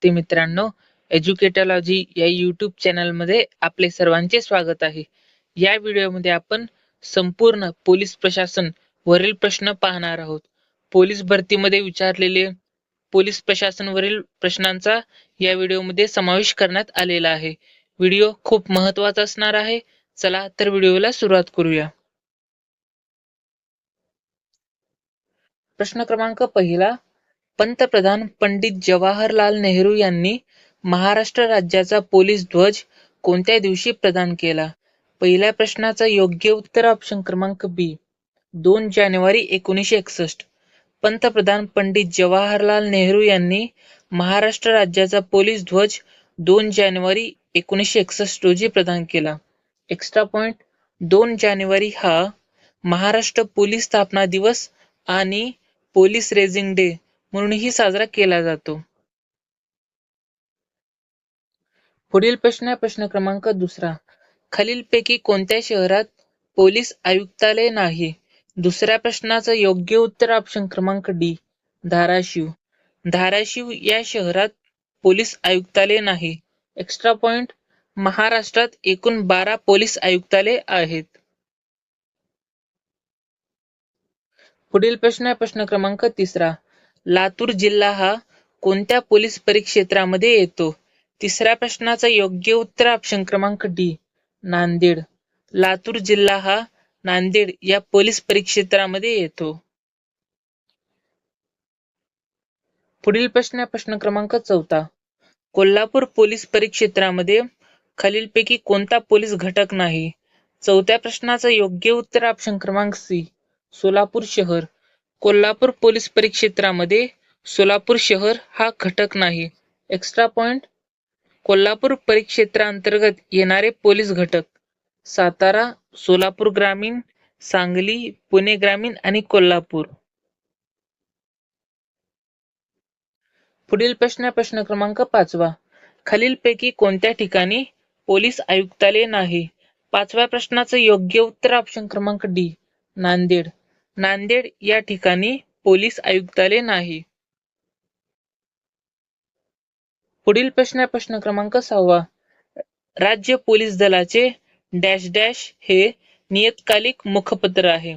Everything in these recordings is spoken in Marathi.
विद्यार्थी मित्रांनो, एज्युकेटॉलॉजी या YouTube चॅनलमध्ये आपले सर्वांचे स्वागत आहे. या व्हिडिओमध्ये आपण संपूर्ण पोलीस प्रशासन वरील प्रश्न पाहणार आहोत. पोलीस भरतीमध्ये विचारलेले पोलीस प्रशासन वरील प्रश्नांचा या व्हिडिओमध्ये समावेश करण्यात आलेला आहे. व्हिडिओ खूप महत्त्वाचा असणार आहे. चला तर व्हिडिओला सुरुवात करूया. प्रश्न क्रमांक पहिला, पंतप्रधान पंडित जवाहरलाल नेहरू यांनी महाराष्ट्र राज्याचा पोलीस ध्वज कोणत्या दिवशी प्रदान केला? पहिल्या प्रश्नाचं योग्य उत्तर ऑप्शन क्रमांक बी, 2 जानेवारी 1961. पंतप्रधान पंडित जवाहरलाल नेहरू यांनी महाराष्ट्र राज्याचा पोलीस ध्वज 2 जानेवारी 1961 रोजी प्रदान केला. एक्स्ट्रा पॉइंट, 2 जानेवारी हा महाराष्ट्र पोलीस स्थापना दिवस आणि पोलीस रेझिंग डे म्हणूनही साजरा केला जातो. पुढील प्रश्न क्रमांक दुसरा, खालीलपैकी कोणत्या शहरात पोलीस आयुक्तालय नाही? दुसऱ्या प्रश्नाचं योग्य उत्तर ऑप्शन क्रमांक डी, धाराशिव. धाराशिव या शहरात पोलीस आयुक्तालय नाही. एक्स्ट्रा पॉइंट, महाराष्ट्रात एकूण 12 पोलीस आयुक्तालय आहेत. पुढील प्रश्न क्रमांक तिसरा, लातूर जिल्हा हा कोणत्या पोलीस परिक्षेत्रामध्ये येतो? तिसऱ्या प्रश्नाचं योग्य उत्तर ऑप्शन क्रमांक डी, नांदेड. लातूर जिल्हा हा नांदेड या पोलीस परिक्षेत्रामध्ये येतो. पुढील प्रश्न क्रमांक चौथा, कोल्हापूर पोलीस परिक्षेत्रामध्ये खालीलपैकी कोणता पोलीस घटक नाही? चौथ्या प्रश्नाचं योग्य उत्तर ऑप्शन क्रमांक सी, सोलापूर शहर. कोल्हापूर पोलीस परिक्षेत्रामध्ये सोलापूर शहर हा घटक नाही. एक्स्ट्रा पॉइंट, कोल्हापूर परिक्षेत्रांतर्गत येणारे पोलीस घटक सातारा, सोलापूर ग्रामीण, सांगली, पुणे ग्रामीण आणि कोल्हापूर. पुढील प्रश्न क्रमांक पाचवा, खालीलपैकी कोणत्या ठिकाणी पोलीस आयुक्तालय नाही? पाचव्या प्रश्नाचं योग्य उत्तर ऑप्शन क्रमांक डी, नांदेड. नांदेड या ठिकाणी पोलीस आयुक्तालय नाही. पुढील प्रश्न क्रमांक 6, राज्य पोलीस दलाचे डॅश डॅश हे नियतकालिक मुखपत्र आहे.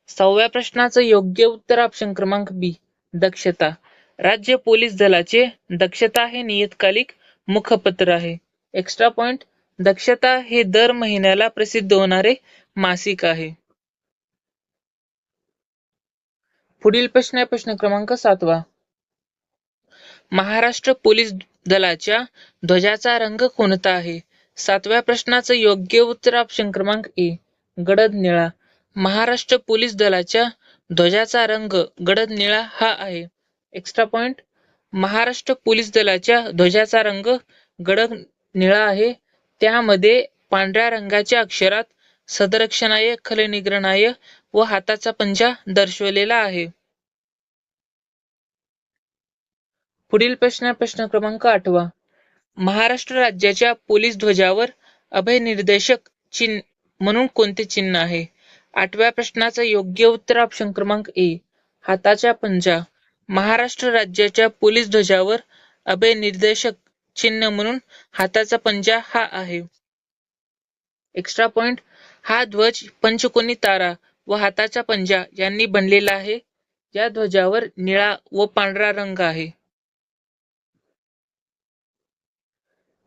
6व्या प्रश्नाचं योग्य उत्तर ऑप्शन क्रमांक बी, दक्षता. राज्य पोलीस दलाचे दक्षता हे नियतकालिक मुखपत्र आहे. एक्स्ट्रा पॉइंट, दक्षता हे दर महिन्याला प्रसिद्ध होणारे मासिक आहे. पुढील प्रश्न क्रमांक 7, महाराष्ट्र पोलीस दलाच्या ध्वजाचा रंग कोणता आहे? 7व्या प्रश्नाचं योग्य उत्तर ऑप्शन क्रमांक ए, गडद निळा. महाराष्ट्र पोलीस दलाच्या ध्वजाचा रंग गडद निळा हा आहे. एक्स्ट्रा पॉइंट, महाराष्ट्र पोलीस दलाच्या ध्वजाचा रंग गडद निळा आहे. त्यामध्ये पांढऱ्या रंगाच्या अक्षरात सदरक्षणाय, खलनिग्रहणाय व हाताचा पंजा दर्शवलेला आहे. पुढील प्रश्न क्रमांक 8, महाराष्ट्र राज्याच्या पोलीस ध्वजावर अभयनिर्देशक चिन्ह म्हणून कोणते चिन्ह आहे? 8व्या प्रश्नाचं योग्य उत्तर ऑप्शन क्रमांक ए, हाताचा पंजा. महाराष्ट्र राज्याच्या पोलीस ध्वजावर अभयनिर्देशक चिन्ह म्हणून हाताचा पंजा हा आहे. एक्स्ट्रा पॉइंट, हा ध्वज पंचकोनी तारा व हाताचा पंजा यांनी बनलेला आहे. या ध्वजावर निळा व पांढरा रंग आहे.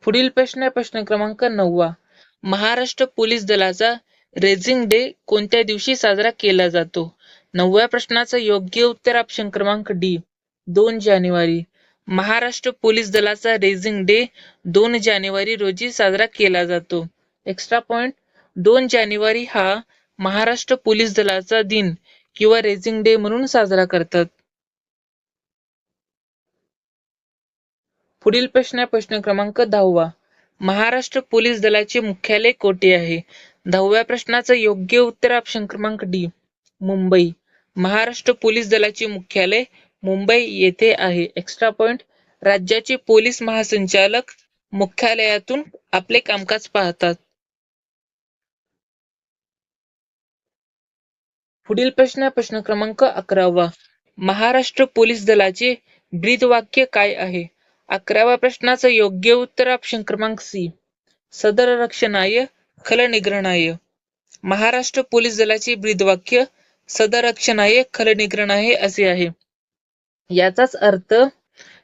पुढील प्रश्न क्रमांक 9, महाराष्ट्र पोलीस दलाचा रेझिंग डे कोणत्या दिवशी साजरा केला जातो? 9व्या प्रश्नाचं योग्य उत्तर ऑप्शन क्रमांक डी, 2 जानेवारी. महाराष्ट्र पोलीस दलाचा रेझिंग डे 2 जानेवारी रोजी साजरा केला जातो. एक्स्ट्रा पॉइंट, 2 जानेवारी हा महाराष्ट्र पोलीस दलाचा दिन किंवा रेझिंग डे म्हणून साजरा करतात. पुढील प्रश्न क्रमांक 10, महाराष्ट्र पोलीस दलाचे मुख्यालय कोठे आहे? 10व्या प्रश्नाचं योग्य उत्तर ऑप्शन क्रमांक डी, मुंबई. महाराष्ट्र पोलीस दलाचे मुख्यालय मुंबई येथे आहे. एक्स्ट्रा पॉइंट, राज्याचे पोलीस महासंचालक मुख्यालयातून आपले कामकाज पाहतात. पुढील प्रश्न क्रमांक 11, महाराष्ट्र पोलीस दलाचे ब्रीदवाक्य काय आहे? 11व्या प्रश्नाचं योग्य उत्तर ऑप्शन क्रमांक सी, सदर रक्षणाय खलनिग्रहणाय. महाराष्ट्र पोलीस दलाचे ब्रीदवाक्य सदर रक्षणाय खलनिग्रहणाय असे आहे. याचाच अर्थ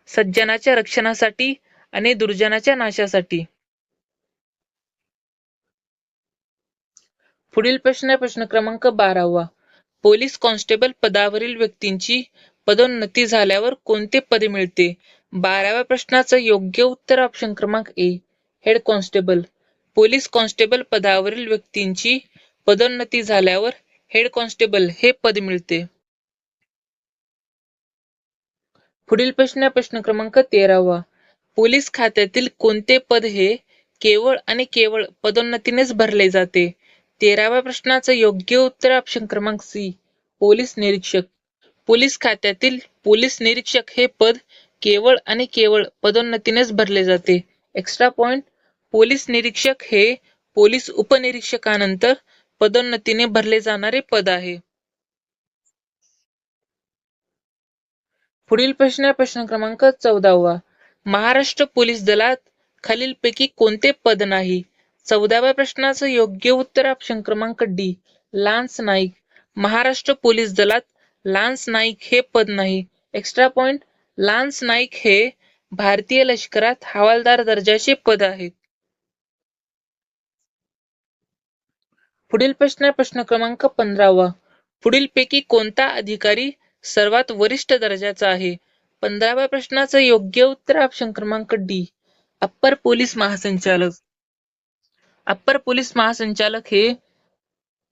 सज्जनाच्या रक्षणासाठी आणि दुर्जनाच्या नाशासाठी. पुढील प्रश्न क्रमांक 12वा. पोलीस कॉन्स्टेबल पदावरील व्यक्तींची पदोन्नती झाल्यावर कोणते पद मिळते? 12व्या प्रश्नाचं योग्य उत्तर ऑप्शन क्रमांक ए, हेड कॉन्स्टेबल. पोलीस कॉन्स्टेबल पदावरील व्यक्तींची पदोन्नती झाल्यावर हेड कॉन्स्टेबल हे पद मिळते. पुढील प्रश्न क्रमांक 13वा. पोलीस खात्यातील कोणते पद हे केवळ आणि केवळ पदोन्नतीनेच भरले जाते? 13व्या प्रश्नाचं योग्य उत्तर ऑप्शन क्रमांक सी, पोलीस निरीक्षक. पोलीस खात्यातील पोलीस निरीक्षक हे पद केवळ आणि केवळ पदोन्नतीनेच भरले जाते. एक्स्ट्रा पॉइंट, पोलीस निरीक्षक हे पोलीस उपनिरीक्षकानंतर पदोन्नतीने भरले जाणारे पद आहे. पुढील प्रश्न क्रमांक 14वा. महाराष्ट्र पोलीस दलात खालीलपैकी कोणते पद नाही? 14व्या प्रश्नाचं योग्य उत्तर ऑप्शन क्रमांक D, lance naik. Maharashtra police दलात लान्स नाईक हे पद नाही. एक्स्ट्रा पॉइंट, लान्स नाईक हे भारतीय लष्करात हवालदार दर्जाचे पद आहेत. पुढील प्रश्न क्रमांक 15वा. पुढीलपैकी कोणता अधिकारी सर्वात वरिष्ठ दर्जाचा आहे? 15व्या प्रश्नाचं योग्य उत्तर ऑप्शन क्रमांक डी, अप्पर पोलीस महासंचालक. अप्पर पोलीस महासंचालक हे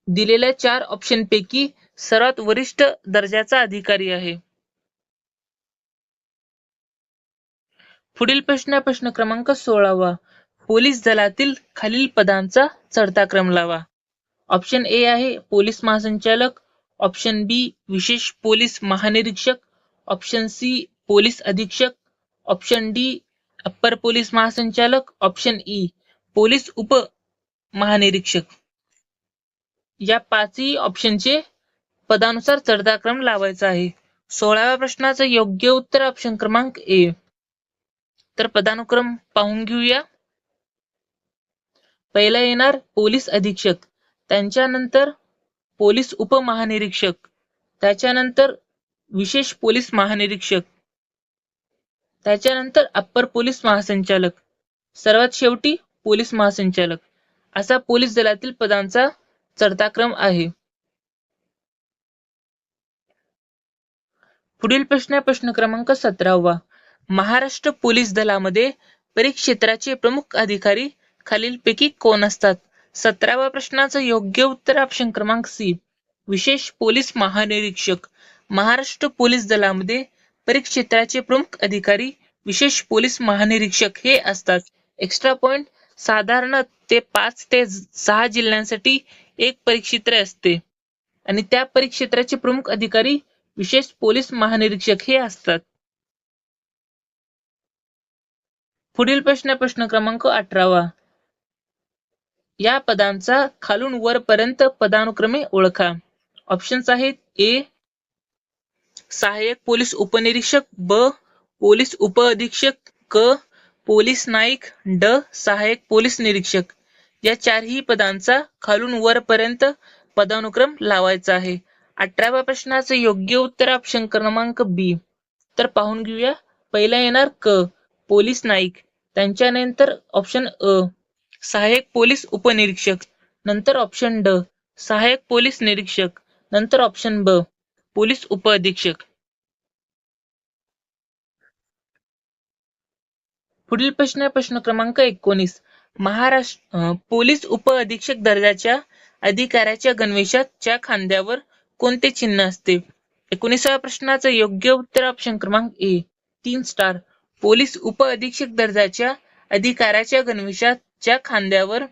दिलेल्या 4 ऑप्शनपैकी सर्वात वरिष्ठ दर्जाचा अधिकारी आहे. पुढील प्रश्न क्रमांक 16वा. पोलीस दलातील खालील पदांचा चढता क्रम लावा. ऑप्शन ए आहे पोलीस महासंचालक, ऑप्शन बी विशेष पोलीस महानिरीक्षक, ऑप्शन सी पोलीस अधीक्षक, ऑप्शन डी अप्पर पोलीस महासंचालक, ऑप्शन ई पोलीस उप महानिरीक्षक. या 5ही ऑप्शनचे पदानुसार चढता क्रम लावायचा आहे. 16व्या प्रश्नाचं योग्य उत्तर ऑप्शन क्रमांक ए. तर पदानुक्रम पाहून घेऊया. पहिला येणार पोलीस अधीक्षक, त्यांच्यानंतर पोलीस उपमहानिरीक्षक, त्याच्यानंतर विशेष पोलीस महानिरीक्षक, त्याच्यानंतर अप्पर पोलीस महासंचालक, सर्वात शेवटी पोलीस महासंचालक. असा पोलीस दलातील पदांचा चढता क्रम आहे. पुढील प्रश्न क्रमांक 17वा. महाराष्ट्र पोलीस दलामध्ये परिक्षेत्राचे प्रमुख अधिकारी खालीलपैकी कोण असतात? 17व्या प्रश्नाचं योग्य उत्तर ऑप्शन क्रमांक सी, विशेष पोलीस महानिरीक्षक. महाराष्ट्र पोलीस दलामध्ये परिक्षेत्राचे प्रमुख अधिकारी विशेष पोलीस महानिरीक्षक हे असतात. एक्स्ट्रा पॉइंट, साधारण ते 5 ते 6 जिल्ह्यांसाठी एक परिक्षेत्र असते आणि त्या परिक्षेत्राचे प्रमुख अधिकारी विशेष पोलीस महानिरीक्षक हे असतात. पुढील प्रश्न क्रमांक 18वा. या पदांचा खालून वरपर्यंत पदानुक्रमे ओळखा. ऑप्शन्स आहेत ए सहाय्यक पोलीस उपनिरीक्षक, ब पोलीस उप अधीक्षक, क पोलीस नाईक, ड सहाय्यक पोलीस निरीक्षक. या 4ही पदांचा खालून वरपर्यंत पदानुक्रम लावायचा आहे. 18व्या प्रश्नाचं योग्य उत्तर ऑप्शन क्रमांक बी. तर पाहून घेऊया. पहिला येणार क पोलीस नाईक, त्यांच्यानंतर ऑप्शन अ सहाय्यक पोलीस उपनिरीक्षक, नंतर ऑप्शन ड सहाय्यक पोलीस निरीक्षक, नंतर ऑप्शन ब पोलीस उप अधीक्षक. पुढील प्रश्न क्रमांक 19. महाराष्ट्र पोलीस उप अधीक्षक दर्जाच्या अधिकाऱ्याच्या गणवेशात च्या खांद्यावर कोणते चिन्ह असते? 19व्या प्रश्नाचं योग्य उत्तर ऑप्शन क्रमांक ए 3 स्टार. पोलीस उप अधीक्षक दर्जाच्या अधिकाऱ्याच्या गणवेशात च्या खांद्यावर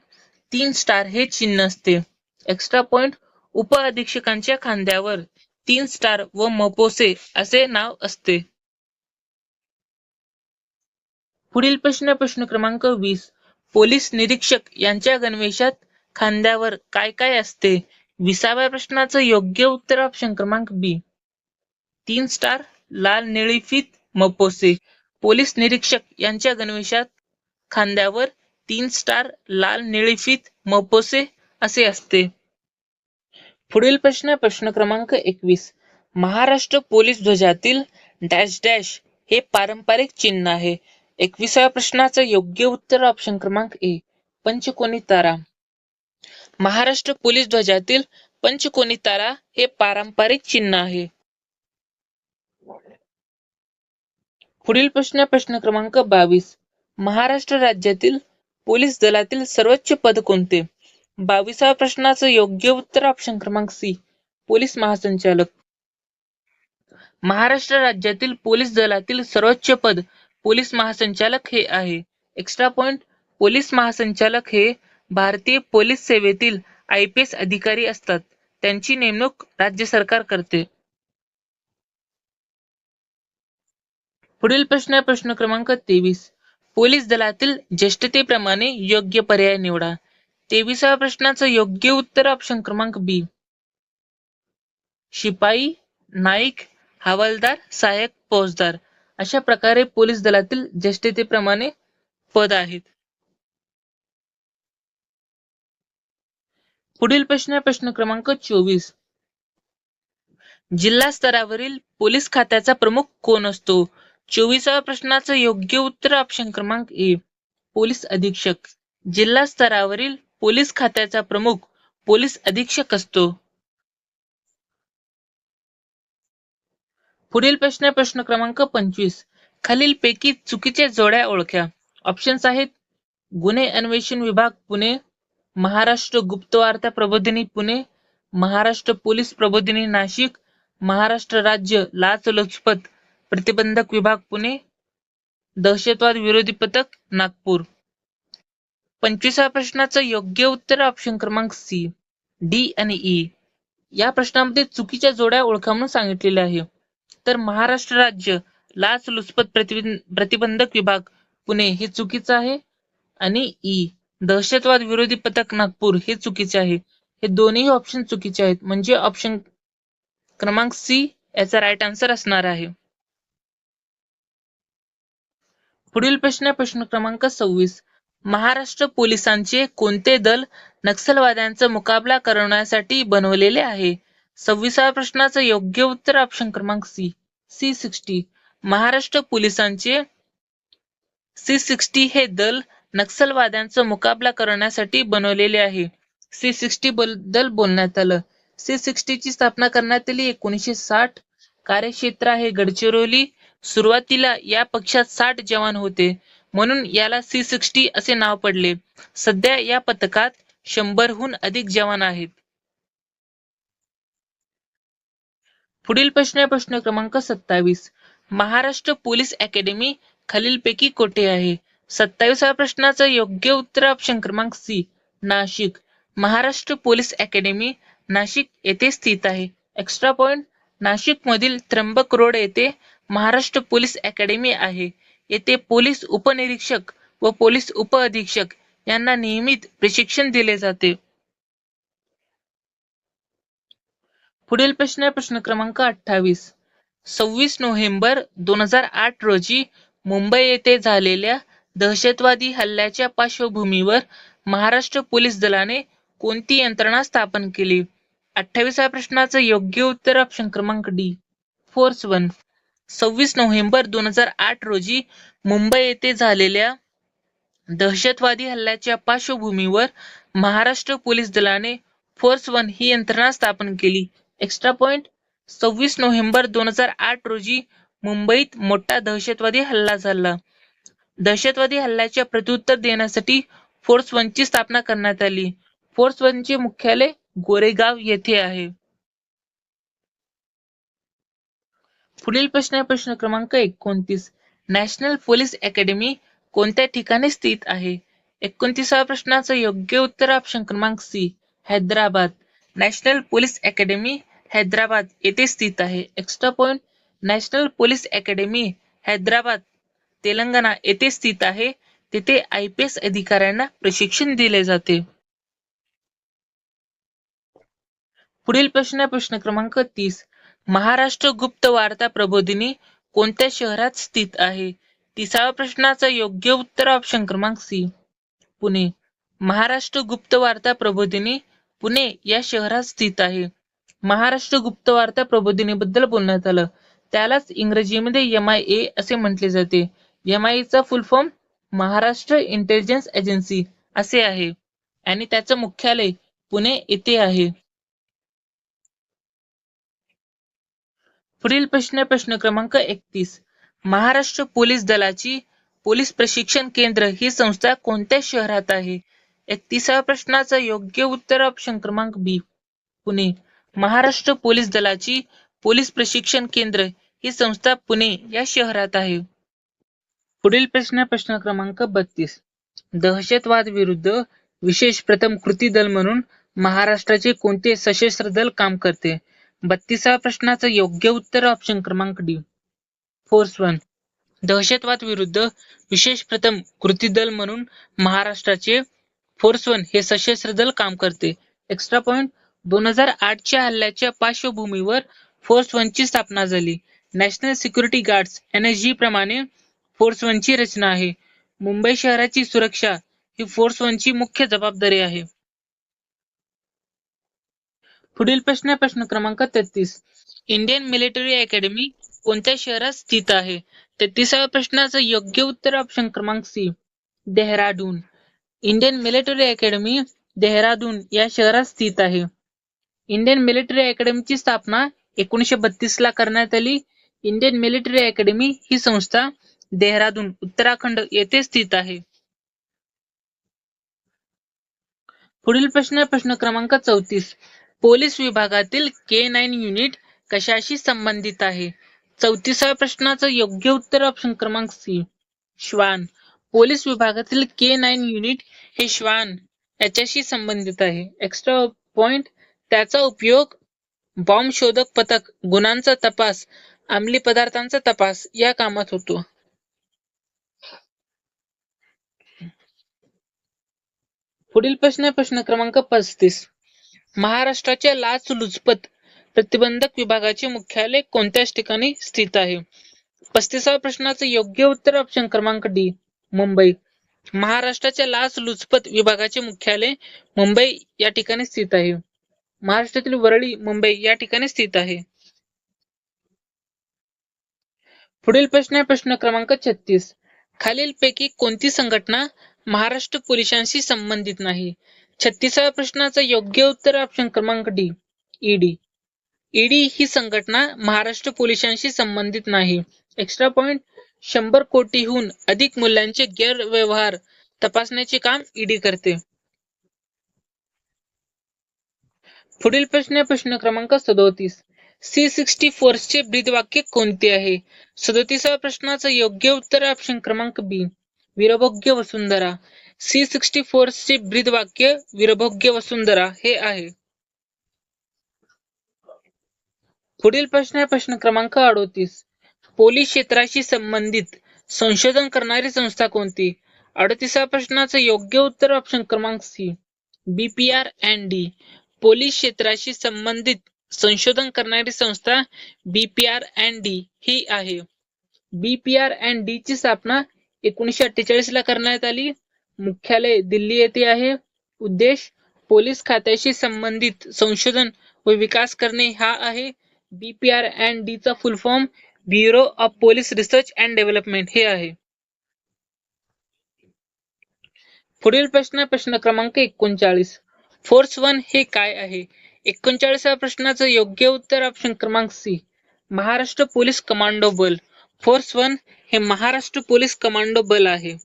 3 स्टार हे चिन्ह असते. एक्स्ट्रा पॉइंट, उप अधीक्षकांच्या खांद्यावर 3 स्टार व मपोसे असे नाव असते. पुढील प्रश्न क्रमांक 20. पोलीस निरीक्षक यांच्या गणवेशात खांद्यावर काय काय असते? 20व्या प्रश्नाचं योग्य उत्तर ऑप्शन क्रमांक बी 3 स्टार, लाल निळी फीत, मपोसे. पोलीस निरीक्षक यांच्या गणवेशात खांद्यावर 3 स्टार, लाल निळी फीत, मपोसे असे असते. पुढील प्रश्न क्रमांक 21. महाराष्ट्र पोलीस ध्वजातील डॅश डॅश हे पारंपरिक चिन्ह आहे. 21व्या प्रश्नाचं योग्य उत्तर ऑप्शन क्रमांक ए, पंचकोनी तारा. महाराष्ट्र पोलीस ध्वजातील पंचकोनी तारा हे पारंपरिक चिन्ह आहे. पुढील प्रश्न क्रमांक 22. महाराष्ट्र राज्यातील पोलीस दलातील सर्वोच्च पद कोणते? 22व्या प्रश्नाचं योग्य उत्तर ऑप्शन क्रमांक सी, पोलीस महासंचालक. महाराष्ट्र राज्यातील पोलीस दलातील सर्वोच्च पद पोलीस महासंचालक हे आहे. एक्स्ट्रा पॉइंट, पोलीस महासंचालक हे भारतीय पोलीस सेवेतील IPS अधिकारी असतात. त्यांची नेमणूक राज्य सरकार करते. पुढील प्रश्न क्रमांक 23. पोलीस दलातील ज्येष्ठतेप्रमाणे योग्य पर्याय निवडा. 23व्या प्रश्नाचं योग्य उत्तर ऑप्शन क्रमांक बी, शिपाई, नाईक, हवालदार, सहाय्यक फौजदार अशा प्रकारे पोलीस दलातील ज्येष्ठतेप्रमाणे पद आहेत. पुढील प्रश्न क्रमांक 24. जिल्हा स्तरावरील पोलीस खात्याचा प्रमुख कोण असतो? 24व्या प्रश्नाचं योग्य उत्तर ऑप्शन क्रमांक ए, पोलीस अधीक्षक. जिल्हा स्तरावरील पोलीस खात्याचा प्रमुख पोलीस अधीक्षक असतो. पुढील प्रश्न क्रमांक 25. खालीलपैकी चुकीच्या जोड्या ओळखा. ऑप्शन्स आहेत: गुन्हे अन्वेषण विभाग पुणे, महाराष्ट्र गुप्तवार्ता प्रबोधिनी पुणे, महाराष्ट्र पोलीस प्रबोधिनी नाशिक, महाराष्ट्र राज्य लाचलुचपत प्रतिबंधक विभाग पुणे, दहशतवाद विरोधी पथक नागपूर. 25व्या प्रश्नाचं योग्य उत्तर ऑप्शन क्रमांक सी, डी आणि ई. या प्रश्नामध्ये चुकीच्या जोड्या ओळखा म्हणून सांगितलेल्या आहे. तर महाराष्ट्र राज्य लाचलुचपत प्रतिबंधक विभाग पुणे हे चुकीचं आहे आणि ई, दहशतवाद विरोधी पथक नागपूर हे चुकीचे आहे. हे दोन्ही ऑप्शन चुकीचे आहेत, म्हणजे ऑप्शन क्रमांक सी याचा राईट आन्सर असणार आहे. पुढील प्रश्न क्रमांक 26. महाराष्ट्र पोलिसांचे कोणते दल नक्षलवाद्यांचा मुकाबला करण्यासाठी बनवलेले आहे? 26व्या प्रश्नाचं योग्य उत्तर ऑप्शन क्रमांक सी, C60. महाराष्ट्र पोलिसांचे C60 हे दल नक्षलवाद्यांचा मुकाबला करण्यासाठी बनवलेले आहे. C60 बद्दल बोलण्यात आलं. C60 ची स्थापना करण्यात आली 1960. कार्यक्षेत्र आहे गडचिरोली. सुरुवातीला या पक्षात 60 जवान होते, म्हणून याला C60 असे नाव पडले. सध्या या पथकात 100हून अधिक जवान आहेत. पुढील प्रश्न क्रमांक 27. महाराष्ट्र पोलीस अकॅडमी खालीलपैकी कोठे आहे? 27व्या प्रश्नाचं योग्य उत्तर ऑप्शन क्रमांक C, Nashik. Maharashtra police academy Nashik येथे स्थित आहे. एक्स्ट्रा पॉइंट, नाशिक मधील त्र्यंबक रोड येथे महाराष्ट्र पोलीस अकॅडमी आहे. येथे पोलीस उपनिरीक्षक व पोलीस उपअधीक्षक यांना नियमित प्रशिक्षण दिले जाते. पुढील प्रश्न क्रमांक 28. 26 नोव्हेंबर 2008 रोजी मुंबई येथे झालेल्या दहशतवादी हल्ल्याच्या पार्श्वभूमीवर महाराष्ट्र पोलीस दलाने कोणती यंत्रणा स्थापन केली? 28व्या प्रश्नाचं योग्य उत्तर ऑप्शन क्रमांक डी, फोर्स 1. 26 नोव्हेंबर 2008 रोजी मुंबई येथे झालेल्या दहशतवादी हल्ल्याच्या पार्श्वभूमीवर महाराष्ट्र पोलीस दलाने फोर्स 1 ही यंत्रणा स्थापन केली. एक्स्ट्रा पॉइंट, 26 नोव्हेंबर 2008 रोजी मुंबईत मोठा दहशतवादी हल्ला झाला. दहशतवादी हल्ल्याच्या प्रत्युत्तर देण्यासाठी फोर्स 1 ची स्थापना करण्यात आली. फोर्स 1 चे मुख्यालय गोरेगाव येथे आहे. पुढील प्रश्न क्रमांक 29. नॅशनल पोलीस अकॅडमी कोणत्या ठिकाणी स्थित आहे? 29व्या प्रश्नाचं योग्य उत्तर ऑप्शन क्रमांक C, Hyderabad. National police academy Hyderabad येथे स्थित आहे. Extra point, national police academy Hyderabad Telangana येथे स्थित आहे. तिथे IPS अधिकाऱ्यांना प्रशिक्षण दिले जाते. पुढील प्रश्न क्रमांक 30. महाराष्ट्र गुप्त वार्ता प्रबोधिनी कोणत्या शहरात स्थित आहे? 30व्या प्रश्नाचं योग्य उत्तर ऑप्शन क्रमांक सी पुणे. महाराष्ट्र गुप्त वार्ता प्रबोधिनी पुणे या शहरात स्थित आहे. महाराष्ट्र गुप्त वार्ता प्रबोधिनीबद्दल बोलण्यात आलं. त्यालाच इंग्रजीमध्ये MIA असे म्हटले जाते. MIA चा full form Maharashtra intelligence agency असे आहे आणि त्याचं मुख्यालय पुणे येथे आहे. पुढील प्रश्न क्रमांक 31. महाराष्ट्र पोलीस दलाची पोलीस प्रशिक्षण केंद्र ही संस्था कोणत्या शहरात आहे? 31व्या प्रश्नाचं योग्य उत्तर ऑप्शन क्रमांक बी पुणे. महाराष्ट्र पोलीस दलाची पोलीस प्रशिक्षण केंद्र ही संस्था पुणे या शहरात आहे. पुढील प्रश्न क्रमांक 32. दहशतवाद विरुद्ध विशेष प्रथम कृती दल म्हणून महाराष्ट्राचे कोणते सशस्त्र दल काम करते? 32व्या प्रश्नाचं योग्य उत्तर ऑप्शन क्रमांक डी फोर्स 1. दहशतवाद विरुद्ध विशेष प्रथम कृती दल म्हणून महाराष्ट्राचे फोर्स 1 हे सशस्त्र दल काम करते. एक्स्ट्रा पॉइंट 2008च्या हल्ल्याच्या पार्श्वभूमीवर फोर्स 1 ची स्थापना झाली. नॅशनल सिक्युरिटी गार्ड्स NSG प्रमाणे फोर्स 1 ची रचना आहे. मुंबई शहराची सुरक्षा ही फोर्स 1 ची मुख्य जबाबदारी आहे. पुढील प्रश्न क्रमांक 33. इंडियन मिलिटरी अकॅडमी कोणत्या शहरात स्थित आहे? 33व्या प्रश्नाचं योग्य उत्तर ऑप्शन क्रमांक C Dehradun. Indian military academy Dehradun या शहरात स्थित आहे. इंडियन मिलिटरी अकॅडमीची स्थापना 1932 ला करण्यात आली. इंडियन मिलिटरी अकॅडमी ही संस्था देहरादून उत्तराखंड येथे स्थित आहे. पुढील प्रश्न क्रमांक 34. पोलीस विभागातील K9 युनिट कशाशी संबंधित आहे? 34व्या प्रश्नाचं योग्य उत्तर ऑप्शन क्रमांक सी श्वान. पोलीस विभागातील K9 युनिट हे श्वान याच्याशी संबंधित आहे. एक्स्ट्रा पॉइंट त्याचा उपयोग बॉम्ब शोधक पथक, गुन्ह्यांचा तपास, अंमली पदार्थांचा तपास या कामात होतो. पुढील प्रश्न क्रमांक 35. महाराष्ट्राच्या लाचलुचपत प्रतिबंधक विभागाचे मुख्यालय कोणत्याच ठिकाणी स्थित आहे? 35व्या प्रश्नाचं योग्य उत्तर ऑप्शन क्रमांक डी मुंबई. महाराष्ट्राच्या लाचलुचपत विभागाचे मुख्यालय मुंबई या ठिकाणी स्थित आहे. महाराष्ट्रातील वरळी, मुंबई या ठिकाणी स्थित आहे. पुढील प्रश्न क्रमांक 36. खालीलपैकी कोणती संघटना महाराष्ट्र पोलिसांशी संबंधित नाही? 36व्या प्रश्नाचं योग्य उत्तर ऑप्शन क्रमांक डी ईडी. ईडी ही संघटना महाराष्ट्र पोलिसांशी संबंधित नाही. एक्स्ट्रा पॉइंट 100 कोटीहून अधिक मूल्यांचे गैरव्यवहार तपासण्याचे काम ईडी करते. पुढील प्रश्न क्रमांक 37. C-60 चे ब्रीदवाक्य कोणते आहे? 37व्या प्रश्नाचं योग्य उत्तर ऑप्शन क्रमांक बी वीरभोग्य वसुंधरा. C-60 चे ब्रीदवाक्य वीरभोग्य वसुंधरा हे आहे. पुढील प्रश्न क्रमांक 38. पोलीस क्षेत्राशी संबंधित संशोधन करणारी संस्था कोणती? 38व्या प्रश्नाचं योग्य उत्तर ऑप्शन क्रमांक सी BPR&D. पोलीस क्षेत्राशी संबंधित संशोधन करणारी संस्था BPR&D ही आहे. BPR&D ची स्थापना 1948 ला करण्यात आली. मुख्यालय दिल्ली येथे आहे. उद्देश पोलीस खात्याशी संबंधित संशोधन व विकास करणे हा आहे. BPR&D चा full form bureau of police research and development हे आहे. पुढील प्रश्न क्रमांक 39. फोर्स 1 हे काय आहे? 39व्या प्रश्नाचं योग्य उत्तर ऑप्शन क्रमांक सी महाराष्ट्र पोलीस कमांडो बल. फोर्स 1 हे महाराष्ट्र पोलीस कमांडो बल आहे.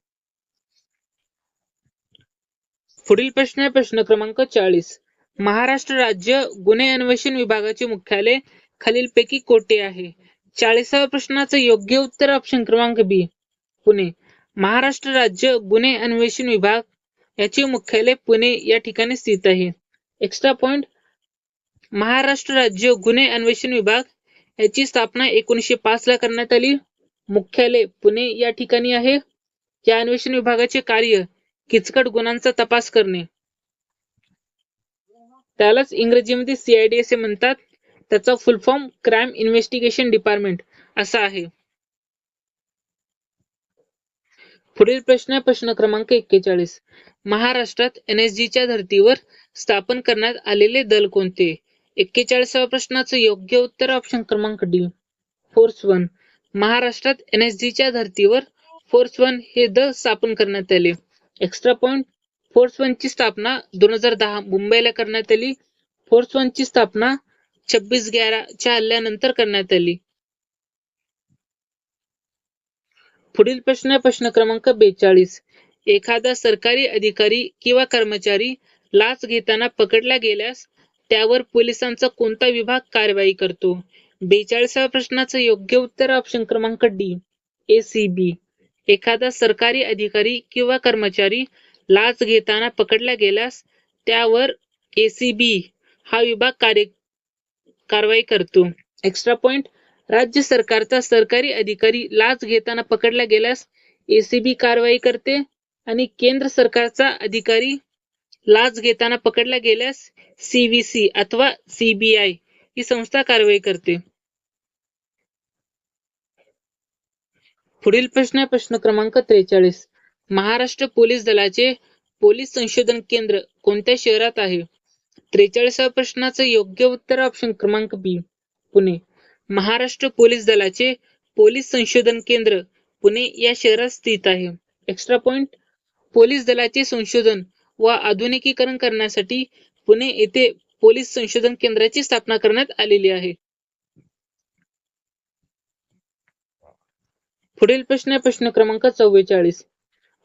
पुढील प्रश्न क्रमांक 40. महाराष्ट्र राज्य गुन्हे अन्वेषण विभागाचे मुख्यालय खालीलपैकी कोठे आहे? 40व्या प्रश्नाचं योग्य उत्तर ऑप्शन क्रमांक बी पुणे. महाराष्ट्र राज्य गुन्हे अन्वेषण विभाग याचे मुख्यालय पुणे या ठिकाणी स्थित आहे. एक्स्ट्रा पॉइंट महाराष्ट्र राज्य गुन्हे अन्वेषण विभाग याची स्थापना 1905 ला करण्यात आली. मुख्यालय पुणे या ठिकाणी आहे. या अन्वेषण विभागाचे कार्य किचकट गुन्ह्यांचा तपास करणे. त्यालाच इंग्रजीमध्ये CID असे म्हणतात. त्याचा फुल फॉर्म क्राईम इन्व्हेस्टिगेशन डिपार्टमेंट असा आहे. पुढील प्रश्न क्रमांक 41. महाराष्ट्रात NSGच्या धर्तीवर स्थापन करण्यात आलेले दल कोणते? 41व्या प्रश्नाचं योग्य उत्तर ऑप्शन क्रमांक डी, फोर्स वन. महाराष्ट्रात NSGच्या धर्तीवर फोर्स वन हे दल स्थापन करण्यात आले. एक्स्ट्रा पॉइंट, फोर्स वन ची स्थापना 2010 मुंबईला करण्यात आली. फोर्स वन ची स्थापना 26/11च्या हल्ल्यानंतर करण्यात आली. पुढील प्रश्न क्रमांक 42. एखादा सरकारी अधिकारी किंवा कर्मचारी लाच घेताना पकडला गेल्यास त्यावर पोलिसांचा कोणता विभाग कारवाई करतो? 42व्या प्रश्नाचं योग्य उत्तर ऑप्शन क्रमांक डी, ACB. एखादा सरकारी अधिकारी किंवा कर्मचारी लाच घेताना पकडला गेल्यास त्यावर ACB हा विभाग कारवाई करतो. एक्स्ट्रा पॉइंट, राज्य सरकारचा सरकारी अधिकारी लाच घेताना पकडला गेल्यास ACB कारवाई करते आणि केंद्र सरकारचा अधिकारी लाच घेताना पकडला गेल्यास CVC अथवा CBI ही संस्था कारवाई करते. पुढील प्रश्न क्रमांक 43. महाराष्ट्र पोलीस दलाचे पोलीस संशोधन केंद्र कोणत्या शहरात आहे? 43व्या प्रश्नाचं योग्य उत्तर ऑप्शन क्रमांक बी, पुणे. महाराष्ट्र पोलीस दलाचे पोलीस संशोधन केंद्र पुणे या शहरात स्थित आहे. एक्स्ट्रा पॉइंट, पोलीस दलाचे संशोधन व आधुनिकीकरण करण्यासाठी पुणे येथे पोलीस संशोधन केंद्राची स्थापना करण्यात आलेली आहे. पुढील प्रश्न क्रमांक 44.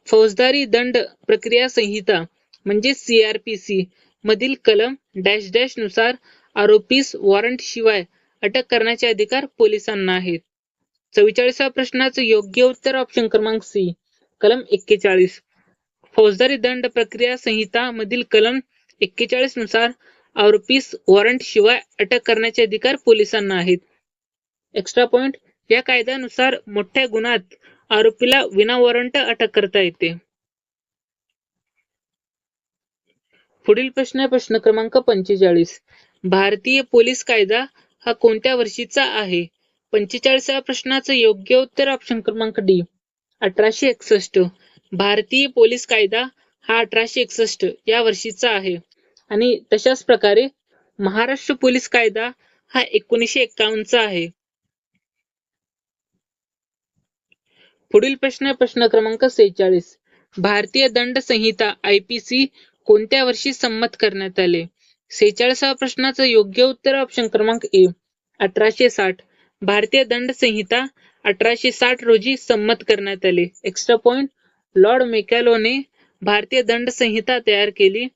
फौजदारी दंड प्रक्रिया संहिता म्हणजे CRPC मधील कलम डॅश डॅश नुसार आरोपीस वॉरंट शिवाय अटक करण्याचे अधिकार पोलिसांना आहेत. 44व्या प्रश्नाचं योग्य उत्तर ऑप्शन क्रमांक सी, कलम 41. फौजदारी दंड प्रक्रिया संहिता मधील कलम 41 नुसार आरोपीस वॉरंट शिवाय अटक करण्याचे अधिकार पोलिसांना आहेत. एक्स्ट्रा पॉइंट, या कायद्यानुसार मोठ्या गुन्ह्यात आरोपीला विना वॉरंट अटक करता येते. पुढील प्रश्न क्रमांक 45. भारतीय पोलीस कायदा हा कोणत्या वर्षीचा आहे? 45व्या प्रश्नाचं योग्य उत्तर ऑप्शन क्रमांक डी, 1861. भारतीय पोलीस कायदा हा 1861 या वर्षीचा आहे आणि तशाच प्रकारे महाराष्ट्र पोलीस कायदा हा 1951चा आहे. पुढील प्रश्न क्रमांक 46. भारतीय दंड संहिता IPC कोणत्या वर्षी संमत करण्यात आले? 46व्या प्रश्नाचं योग्य उत्तर ऑप्शन क्रमांक ए, 1860. भारतीय दंड संहिता 1860 रोजी संमत करण्यात आले. एक्स्ट्रा पॉइंट, लॉर्ड मेकॅलोने भारतीय दंड संहिता तयार केली.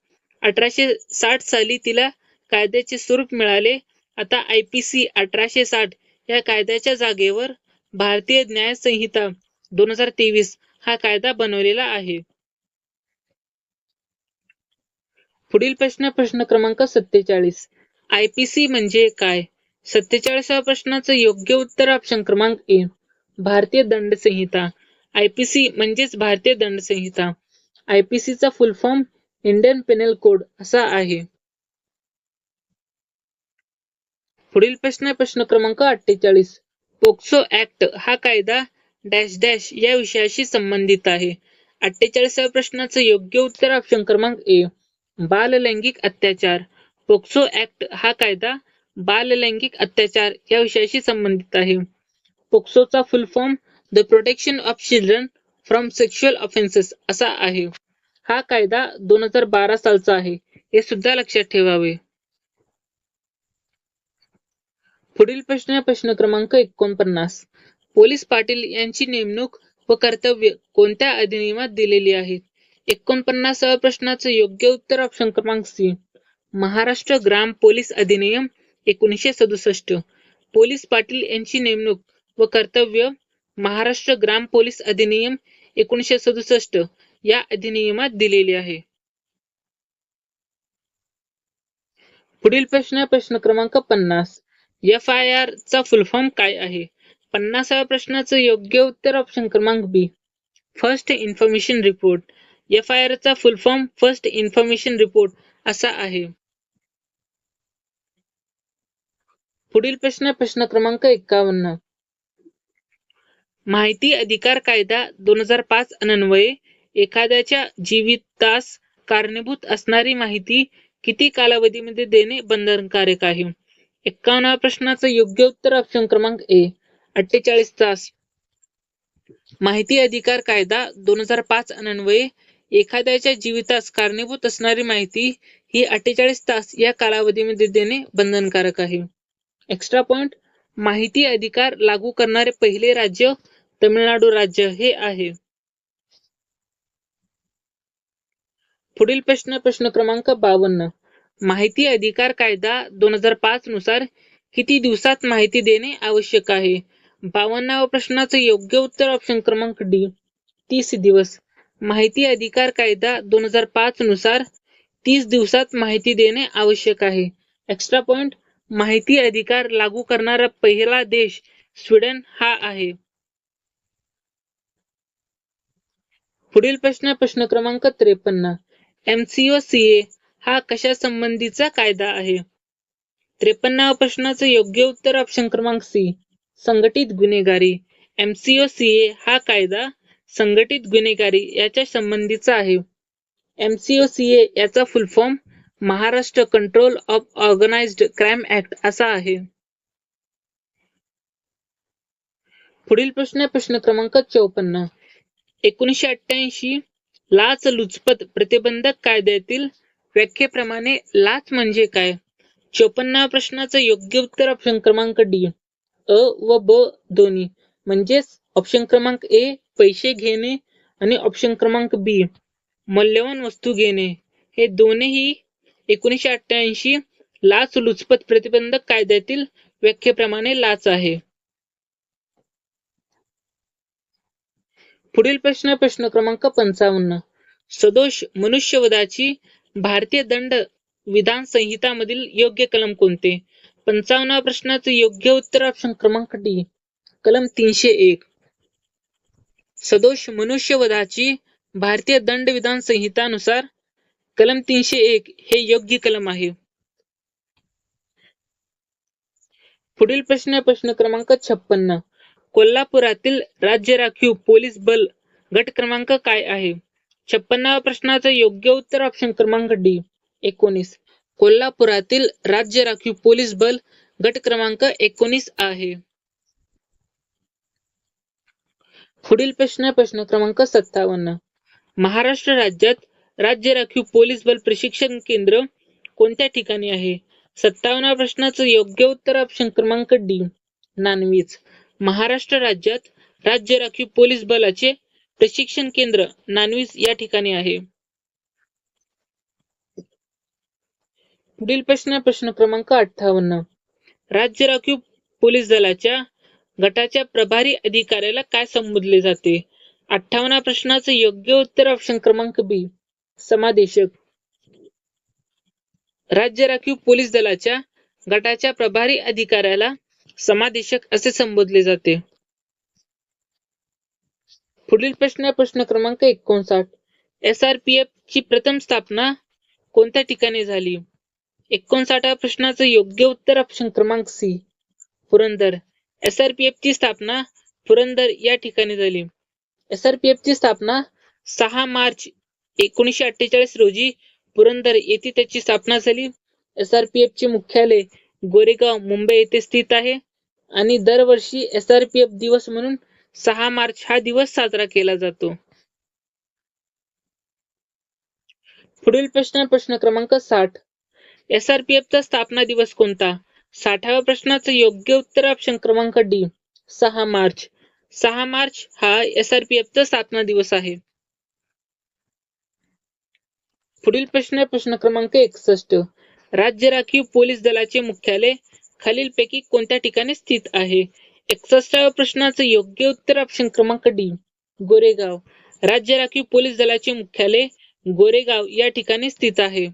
1860 साली तिला कायद्याचे स्वरूप मिळाले. आता IPC 1860 या कायद्याच्या जागेवर भारतीय न्याय संहिता 2023 हा कायदा बनवलेला आहे. पुढील प्रश्न क्रमांक 47. IPC म्हणजे काय? 47व्या प्रश्नाचं योग्य उत्तर ऑप्शन क्रमांक ए, भारतीय दंड संहिता. IPC म्हणजेच भारतीय दंड संहिता. IPC चा full form Indian penal code असा आहे. पुढील प्रश्न क्रमांक 48. पोक्सो ऍक्ट हा कायदा डॅश डॅश या विषयाशी संबंधित आहे. 48व्या प्रश्नाचं योग्य उत्तर ऑप्शन क्रमांक ए, बाल लैंगिक अत्याचार. पोक्सो ऍक्ट हा कायदा बाल लैंगिक अत्याचार या विषयाशी संबंधित आहे. पोक्सोचा full form the protection of children from sexual offences असा आहे. हा कायदा 2012 सालचा आहे, हे सुद्धा लक्षात ठेवावे. पुढील प्रश्न क्रमांक 49. पोलीस पाटील यांची नेमणूक व कर्तव्य कोणत्या अधिनियमात दिलेली आहेत? 49व्या प्रश्नाचं योग्य उत्तर ऑप्शन क्रमांक सी, महाराष्ट्र ग्राम पोलीस अधिनियम 1967. पोलीस पाटील यांची नेमणूक व कर्तव्य महाराष्ट्र ग्राम पोलीस अधिनियम 1967 या अधिनियमात दिलेली आहे. पुढील प्रश्न क्रमांक 50. FIR चा फुल फॉर्म काय आहे? 50व्या प्रश्नाचं योग्य उत्तर ऑप्शन क्रमांक बी, फर्स्ट इन्फॉर्मेशन रिपोर्ट. FIR चा full form first information report असा आहे. पुढील प्रश्न क्रमांक 51. माहिती अधिकार कायदा 2005 अन्वये एखाद्याच्या जीवितास कारणीभूत असणारी माहिती किती कालावधीमध्ये देणे बंधनकारक आहे? 51व्या प्रश्नाचं योग्य उत्तर ऑप्शन क्रमांक ए 48 तास. माहिती अधिकार कायदा 2005 अन्वये एखाद्याच्या जीवितास कारणीभूत असणारी माहिती ही 48 तास या कालावधीमध्ये देणे बंधनकारक आहे. एक्स्ट्रा पॉइंट, माहिती अधिकार लागू करणारे पहिले राज्य तमिळनाडू राज्य हे आहे. पुढील प्रश्न क्रमांक 52. माहिती अधिकार कायदा 2005 नुसार किती दिवसात माहिती देणे आवश्यक आहे? 52व्या प्रश्नाचं योग्य उत्तर ऑप्शन क्रमांक डी 30 दिवस. माहिती अधिकार कायदा 2005 नुसार 30 दिवसात माहिती देणे आवश्यक आहे. एक्स्ट्रा पॉइंट, माहिती अधिकार लागू करणारा पहिला देश स्वीडन हा आहे. पुढील प्रश्न क्रमांक 53. MCO-CA हा कशा संबंधीचा कायदा आहे? 53व्या प्रश्नाचं योग्य उत्तर ऑप्शन क्रमांक सी संघटित गुन्हेगारी. MCO-CA हा कायदा संघटित गुन्हेगारी याच्या संबंधीचा आहे. MCO-CA याचा full form Maharashtra control of organised crime act असा आहे. पुढील प्रश्न क्रमांक 54. 1988 लाचलुचपत प्रतिबंधक कायद्यातील व्याख्येप्रमाणे लाच म्हणजे काय? 54व्या प्रश्नाचं योग्य उत्तर ऑप्शन क्रमांक डी अ व ब दोन्ही, म्हणजेच ऑप्शन क्रमांक ए पैसे घेणे आणि ऑप्शन क्रमांक बी मौल्यवान वस्तू घेणे हे दोन्ही 1988 लाचलुचपत प्रतिबंधक कायद्यातील व्याख्येप्रमाणे लाच आहे. पुढील प्रश्न क्रमांक 55. सदोष मनुष्यवधाची भारतीय दंड विधान संहिता मधील योग्य कलम कोणते? 55व्या प्रश्नाचं योग्य उत्तर ऑप्शन क्रमांक डी कलम 301. सदोष मनुष्यवधाची भारतीय दंड विधान संहिता नुसार कलम 301 हे योग्य कलम आहे. पुढील प्रश्न क्रमांक 56. कोल्हापुरातील राज्य राखीव पोलीस बल गट क्रमांक काय आहे? 56व्या प्रश्नाचं योग्य उत्तर ऑप्शन क्रमांक डी 19. कोल्हापुरातील राज्य राखीव पोलीस बल गट क्रमांक 19 आहे. पुढील प्रश्न क्रमांक 57. महाराष्ट्र राज्यात राज्य राखीव पोलीस बल प्रशिक्षण केंद्र कोणत्या ठिकाणी आहे? 57व्या प्रश्नाचं योग्य उत्तर ऑप्शन क्रमांक डी नानवीज. महाराष्ट्र राज्यात राज्य राखीव पोलीस बलाचे प्रशिक्षण केंद्र नानवीज या ठिकाणी आहे. पुढील प्रश्न क्रमांक 58. राज्य राखीव पोलीस दलाच्या गटाच्या प्रभारी अधिकाऱ्याला काय संबोधले जाते? 58व्या प्रश्नाचं योग्य उत्तर ऑप्शन क्रमांक बी समादेशक. राज्य राखीव पोलीस दलाच्या गटाच्या प्रभारी अधिकाऱ्याला समादेशक असे संबोधले जाते. पुढील प्रश्न क्रमांक 59. SRPF ची प्रथम स्थापना कोणत्या ठिकाणी झाली? 59व्या प्रश्नाचं योग्य उत्तर ऑप्शन क्रमांक सी पुरंदर. SRPF ची स्थापना पुरंदर या ठिकाणी झाली. SRPF ची स्थापना 6 मार्च 1948 रोजी पुरंदर येथे त्याची स्थापना झाली. SRPF चे मुख्यालय गोरेगाव मुंबई येथे स्थित आहे आणि दरवर्षी SRPF दिवस म्हणून 6 मार्च हा दिवस साजरा केला जातो. पुढील प्रश्न क्रमांक 60. SRPF चा स्थापना दिवस कोणता? 60व्या प्रश्नाचं योग्य उत्तर ऑप्शन क्रमांक डी 6 मार्च. 6 मार्च हा SRPF चा स्थापना दिवस आहे. पुढील प्रश्न क्रमांक 61. राज्य राखीव पोलीस दलाचे मुख्यालय खालीलपैकी कोणत्या ठिकाणी स्थित आहे? 61व्या प्रश्नाचं योग्य उत्तर ऑप्शन क्रमांक डी गोरेगाव. राज्य राखीव पोलीस दलाचे मुख्यालय गोरेगाव या ठिकाणी स्थित आहे.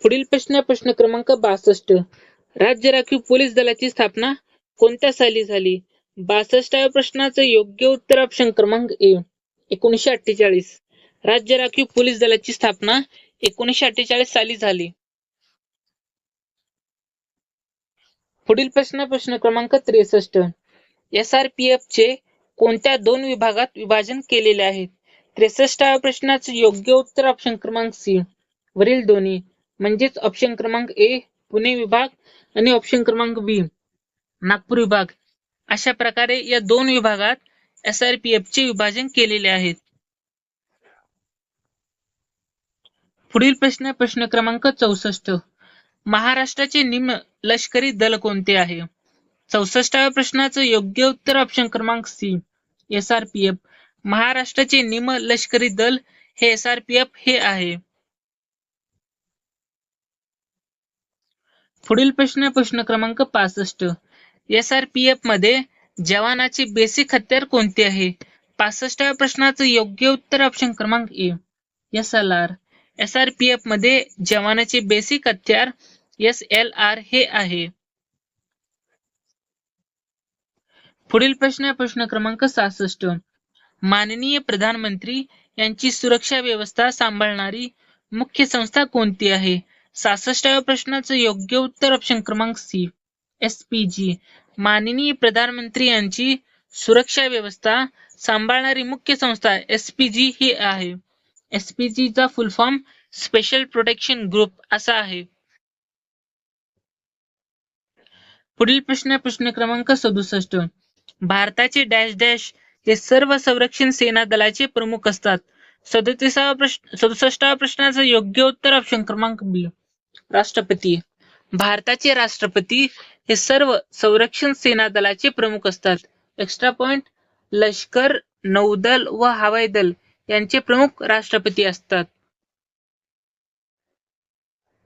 पुढील प्रश्न क्रमांक 62. राज्य राखीव पोलीस दलाची स्थापना कोणत्या साली झाली? 62व्या प्रश्नाचं योग्य उत्तर ऑप्शन क्रमांक ए 1948. राज्य राखीव पोलीस दलाची स्थापना 1948 साली झाली. पुढील प्रश्न क्रमांक 63. SRPF चे कोणत्या 2 विभागात विभाजन केलेले आहे? 63व्या प्रश्नाचं योग्य उत्तर ऑप्शन क्रमांक सी वरील दोन्ही, म्हणजेच ऑप्शन क्रमांक ए पुणे विभाग आणि ऑप्शन क्रमांक बी नागपूर विभाग. अशा प्रकारे या 2 विभागात SRPF चे विभाजन केलेले आहेत. पुढील प्रश्न क्रमांक 64. महाराष्ट्राचे निम लष्करी दल कोणते आहे? 64व्या प्रश्नाचं योग्य उत्तर ऑप्शन क्रमांक सी SRPF. महाराष्ट्राचे निम लष्करी दल हे SRPF हे आहे. पुढील प्रश्न क्रमांक 65. SRPF मध्ये जवानाचे बेसिक हत्यार कोणते आहे? 65व्या प्रश्नाचं योग्य उत्तर ऑप्शन क्रमांक ए SLR. SRPF मध्ये जवानाचे बेसिक हत्यार SLR हे आहे. पुढील प्रश्न क्रमांक 66. माननीय प्रधानमंत्री यांची सुरक्षा व्यवस्था सांभाळणारी मुख्य संस्था कोणती आहे? 66व्या प्रश्नाचं योग्य उत्तर ऑप्शन क्रमांक सी SPG. माननीय प्रधानमंत्री यांची सुरक्षा व्यवस्था सांभाळणारी मुख्य संस्था SPG ही आहे. SPG चा full form special protection group असा आहे. पुढील प्रश्न क्रमांक 67. भारताचे डॅश डॅश हे सर्व संरक्षण सेना दलाचे प्रमुख असतात. 67व्या प्रश्नाचं योग्य उत्तर ऑप्शन क्रमांक बी राष्ट्रपती. भारताचे राष्ट्रपती हे सर्व संरक्षण सेना दलाचे प्रमुख असतात. एक्स्ट्रा पॉइंट, लष्कर, नौदल व हवाई दल यांचे प्रमुख राष्ट्रपती असतात.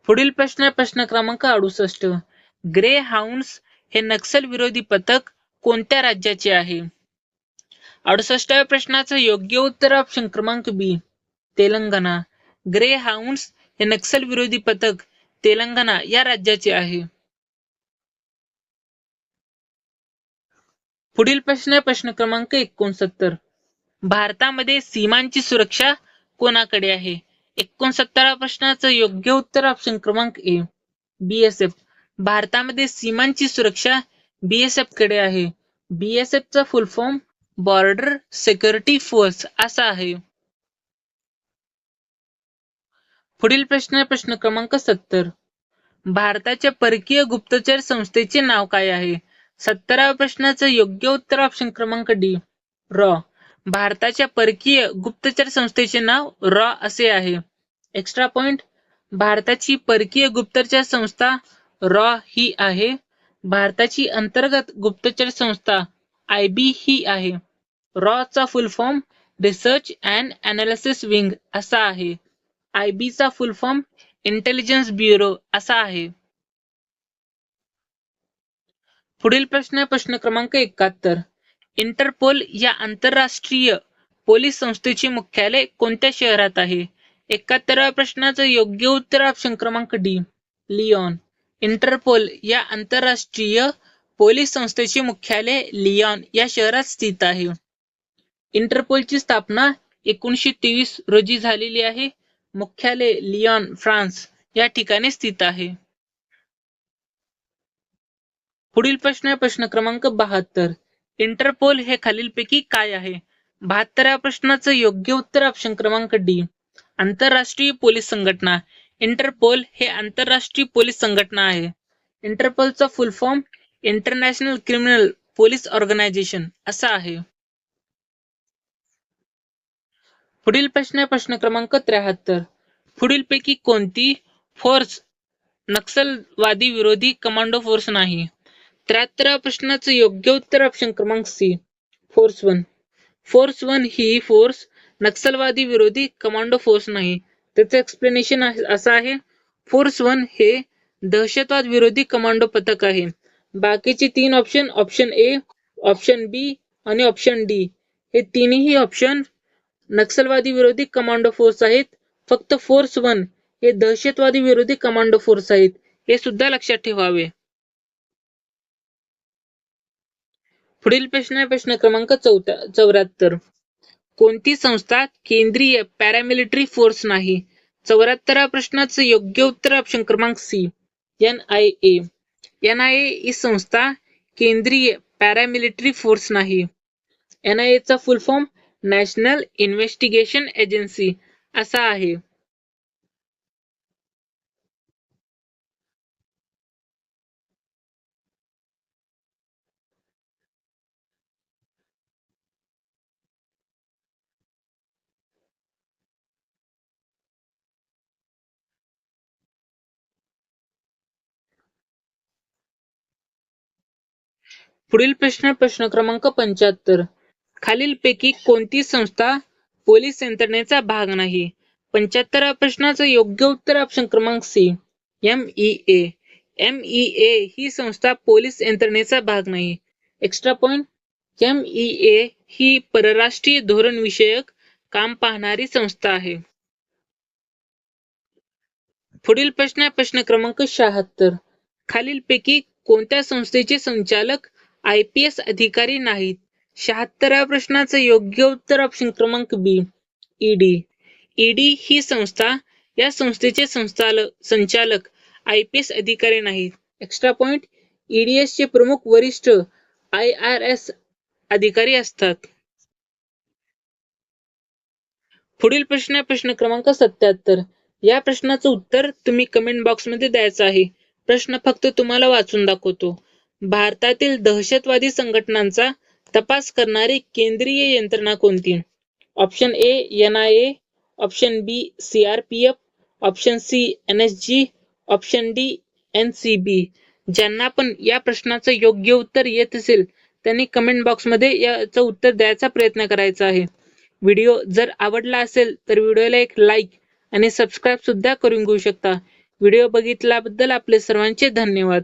पुढील प्रश्न क्रमांक 68. ग्रे हाऊंड्स हे नक्षल विरोधी पथक कोणत्या राज्याचे आहे? 68व्या प्रश्नाचं योग्य उत्तर ऑप्शन क्रमांक बी तेलंगणा. ग्रे हाऊंड्स हे नक्षल विरोधी पथक तेलंगणा या राज्याचे आहे. पुढील प्रश्न क्रमांक 69. भारतामध्ये सीमांची सुरक्षा कोणाकडे आहे? 69व्या प्रश्नाचं योग्य उत्तर ऑप्शन क्रमांक ए BSF. भारतामध्ये सीमांची सुरक्षा BSF कडे आहे. BSF चा full form border security force असा आहे. पुढील प्रश्न क्रमांक 70. भारताच्या परकीय गुप्तचर संस्थेचे नाव काय आहे? 70व्या प्रश्नाचं योग्य उत्तर ऑप्शन क्रमांक डी रॉ. भारताच्या परकीय गुप्तचर संस्थेचे नाव रॉ असे आहे. एक्स्ट्रा पॉइंट, भारताची परकीय गुप्तचर संस्था रॉ ही आहे. भारताची अंतर्गत गुप्तचर संस्था IB ही आहे. रॉ चा full form research and analysis wing असा आहे. IB चा फुल फॉर्म इंटेलिजन्स ब्युरो असा आहे. पुढील प्रश्न क्रमांक 71. इंटरपोल या आंतरराष्ट्रीय पोलीस संस्थेचे मुख्यालय कोणत्या शहरात आहे? 71व्या प्रश्नाचं योग्य उत्तर ऑप्शन क्रमांक डी लिओन. इंटरपोल या आंतरराष्ट्रीय पोलीस संस्थेचे मुख्यालय लिओन या शहरात स्थित आहे. इंटरपोलची स्थापना 1923 रोजी झालेली आहे. मुख्यालय लिओन, फ्रान्स या ठिकाणी स्थित आहे. पुढील प्रश्न क्रमांक 72. इंटरपोल हे खालीलपैकी काय आहे? 72व्या प्रश्नाचं योग्य उत्तर ऑप्शन क्रमांक डी आंतरराष्ट्रीय पोलीस संघटना. इंटरपोल हे आंतरराष्ट्रीय पोलीस संघटना आहे. इंटरपोलचा full form international criminal police organisation असा आहे. पुढील प्रश्न क्रमांक 73. पुढीलपैकी कोणती फोर्स नक्षलवादी विरोधी कमांडो फोर्स नाही? 73व्या प्रश्नाचं योग्य उत्तर ऑप्शन क्रमांक सी फोर्स 1. फोर्स 1 ही फोर्स नक्षलवादी विरोधी कमांडो फोर्स नाही. त्याचं एक्सप्लेनेशन असं आहे, फोर्स 1 हे दहशतवाद विरोधी कमांडो पथक आहे. बाकीचे 3 ऑप्शन, ऑप्शन ए, ऑप्शन बी आणि ऑप्शन डी हे तिन्ही ऑप्शन नक्षलवादी विरोधी कमांडो फोर्स आहेत. फक्त फोर्स 1 हे दहशतवादी विरोधी कमांडो फोर्स आहेत. हे सुद्धा लक्षात ठेवावे. पुढील प्रश्न क्रमांक 74. कोणती संस्था केंद्रीय पॅरामिलिटरी फोर्स नाही? 74व्या प्रश्नाचं योग्य उत्तर ऑप्शन क्रमांक सी NIA. NIA ही संस्था केंद्रीय पॅरामिलिटरी फोर्स नाही. NIA चा full form national investigation agency असा आहे. पुढील प्रश्न क्रमांक 75. खालीलपैकी कोणती संस्था पोलीस यंत्रणेचा भाग नाही? 75व्या प्रश्नाचं योग्य उत्तर ऑप्शन क्रमांक सी MEA. MEA ही संस्था पोलीस यंत्रणेचा भाग नाही. Extra point. MEA ही परराष्ट्रीय धोरण विषयक काम पाहणारी संस्था आहे. पुढील प्रश्न क्रमांक 76. खालीलपैकी कोणत्या संस्थेचे संचालक IPS अधिकारी नाहीत? 76व्या प्रश्नाचं योग्य उत्तर ऑप्शन क्रमांक बी ED. ED ही संस्था या संस्थेचे संचालक IPS अधिकारी नाहीत. Extra point. EDS चे प्रमुख वरिष्ठ IRS अधिकारी असतात. पुढील प्रश्न क्रमांक 77. या प्रश्नाचं उत्तर तुम्ही कमेंट बॉक्समध्ये द्यायचं आहे. प्रश्न फक्त तुम्हाला वाचून दाखवतो. भारतातील दहशतवादी संघटनांचा तपास करणारी केंद्रीय यंत्रणा कोणती? Option A NIA, option B CRPF, option C NSG, option D NCB. ज्यांना पण या प्रश्नाचं योग्य उत्तर येत असेल त्यांनी कमेंट बॉक्समध्ये याचं उत्तर द्यायचा प्रयत्न करायचा आहे. व्हिडिओ जर आवडला असेल तर व्हिडिओला एक लाईक आणि सबस्क्राईब सुद्धा करून घेऊ शकता. व्हिडिओ बघितल्याबद्दल आपले सर्वांचे धन्यवाद.